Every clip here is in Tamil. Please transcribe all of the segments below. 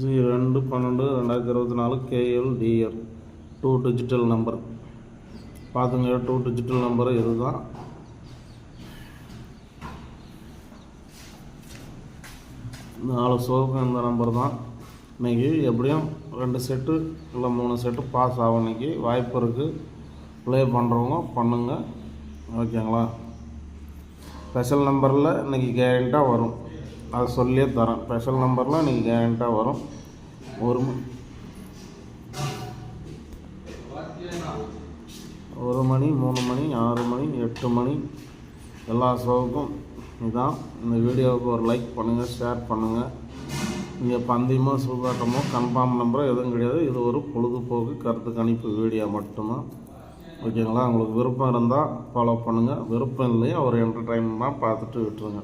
2/12/2024 KLDR 2 டிஜிட்டல் நம்பர் பார்த்துங்க. 2 டிஜிட்டல் நம்பர் இதுதான். நாலு சோகம் இந்த நம்பர் தான். இன்றைக்கி எப்படியும் 2 செட்டு இல்லை 3 செட்டு பாஸ் ஆகும். இன்றைக்கி வாய்ப்பு இருக்குது. ப்ளே பண்ணுறவங்க பண்ணுங்க, ஓகேங்களா. ஸ்பெஷல் நம்பரில் இன்றைக்கி கேரண்ட்டாக வரும், அதை சொல்லியே தரேன். ஸ்பெஷல் நம்பரில் இன்றைக்கி கேரண்ட்டாக வரும். 1 மணி 3 மணி 6 மணி 8 மணி எல்லா ஷோவுக்கும் இதுதான். இந்த வீடியோவுக்கு ஒரு லைக் பண்ணுங்கள், ஷேர் பண்ணுங்கள். இங்கே பந்தயமோ சூதாட்டமோ கன்ஃபார்ம் நம்பரோ எதுவும் கிடையாது. இது ஒரு பொழுதுபோக்கு கருத்து கணிப்பு வீடியோ மட்டும்தான், ஓகேங்களா. உங்களுக்கு விருப்பம் இருந்தால் ஃபாலோ பண்ணுங்கள், விருப்பம் இல்லையா ஒரு என்டர்டைன்மெண்ட்டாக பார்த்துட்டு விட்டுருங்க,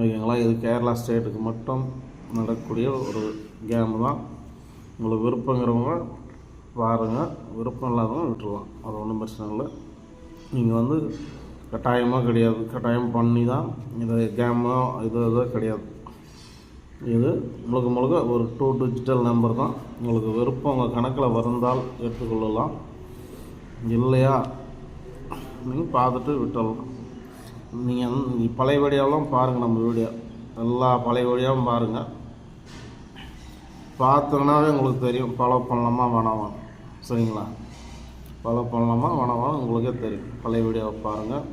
ஓகேங்களா. இது கேரளா ஸ்டேட்டுக்கு மட்டும் நடக்கக்கூடிய ஒரு கேமு தான். உங்களுக்கு விருப்பங்கிறவங்க பாருங்கள், விருப்பம் இல்லாதவங்க விட்டுருலாம், அது ஒன்றும் பிரச்சனை இல்லை. நீங்கள் கட்டாயமாக கிடையாது, கட்டாயம் பண்ணி தான் இது கேமோ இது கிடையாது. இது முழுக்க ஒரு 2 டிஜிட்டல் நம்பர் தான். உங்களுக்கு விருப்பம் உங்கள் கணக்கில் வந்தால் எடுத்துக்கொள்ளலாம், இல்லையா நீங்கள் பார்த்துட்டு விட்டுடலாம். நீங்கள் பழைய வீடியோலாம் பாருங்கள், நம்ம வீடியோ எல்லா பழைய வீடியோவும் பாருங்கள். பார்த்தோன்னாவே உங்களுக்கு தெரியும் ஃபாலோ பண்ணலாமா வேணாமா, சரிங்களா. ஃபாலோ பண்ணலாமா வேணாமா உங்களுக்கே தெரியும். பழைய வீடியோவை பாருங்கள்.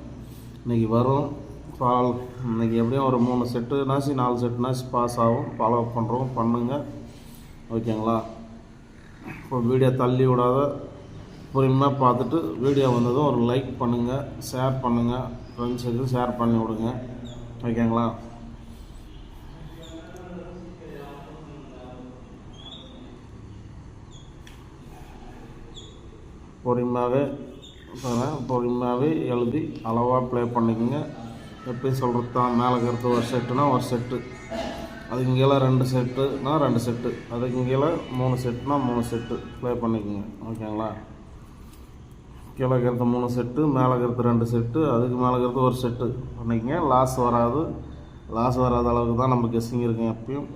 இன்றைக்கி வரும் இன்றைக்கி எப்படியும் ஒரு 3 செட்டுனாச்சு 4 செட்டுனாச்சு பாஸ் ஆகும். ஃபாலோ பண்ணுறவங்க பண்ணுங்கள், ஓகேங்களா. இப்போ வீடியோ தள்ளி விடாத பொறுமையாக பார்த்துட்டு வீடியோ வந்ததும் ஒரு லைக் பண்ணுங்கள், ஷேர் பண்ணுங்கள், ஃப்ரெண்ட்ஸுக்கு ஷேர் பண்ணி விடுங்க, ஓகேங்களா. பொறுமையாகவே எழுதி அளவாக ப்ளே பண்ணிக்கோங்க. எப்படி சொல்கிறது தான், மேலே இருக்கிறது ஒரு செட்டுனா ஒரு செட்டு, அதுக்கு கீழே 2 செட்டுனா 2 செட்டு, அதுக்கு கீழே 3 செட்டுனா 3 செட்டு ப்ளே பண்ணிக்கோங்க, ஓகேங்களா. கீழே இருக்கிறது 3 செட்டு, மேலே இருக்கிறது 2 செட்டு, அதுக்கு மேலே இருக்கிறது ஒரு செட்டு பண்ணிக்கோங்க. லாஸ் வராத அளவுக்கு தான் நம்ம கெஸ்ஸிங் இருக்குங்க எப்பயும்.